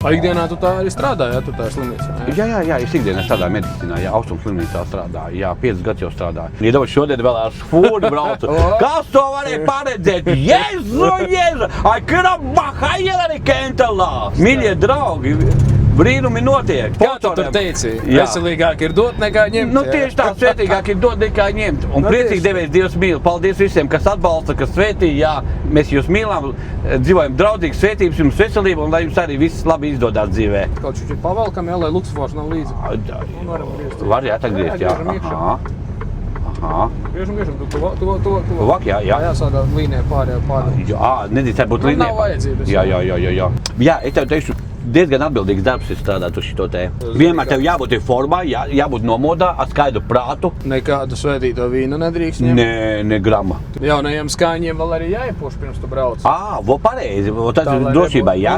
Ikdienā tu tā arī strādā, ja tu tā slimnīcā? Jā, es ikdienā strādāju medicīnā, Austrums slimnīcā strādāju, 5 gadus jau strādāju. Iedomājos, šodien vēl ar fūri braucu. Kas to varēja paredzēt? Jēzu! Ai, krabahajela kentelā! Mīļie draugi, brīnumi notiek. Kā tu tur teici? Veselīgāk ir dot nekā ņemt. Nu, tieši tā, svētīgāk ir dot nekā ņemt. Un priecīgi devies Dievs mīl. Paldies visiem, kas atbalsta, kas svētī. Jā, mēs jūs mīlam, dzīvojam draudzīgi, svētības jums, veselību, un lai jums arī viss labi izdodās dzīvē. Kaut šķiet pavalkam, jā, lai Luksafors nav līdzi. Var jāatgriezt, jā. Aha. Griežam, tu Tuvāk, jā. Jāsādā līnijā pārējā. Jā, nedrīkst būt līnijā. Nav vajadzības. Jā. Jā, es tev teikšu, diezgan atbildīgs darbs ir strādāt uz šito te. Vienmēr tev jābūt formā, jābūt nomodā, ar skaidru prātu. Nekādu svētīto vīnu nedrīkst ņemt? Ne grama. Jaunajiem skāņiem vēl arī jāiepoš pirms tu brauc. Vo pareizi, tas ir drošībai, jā.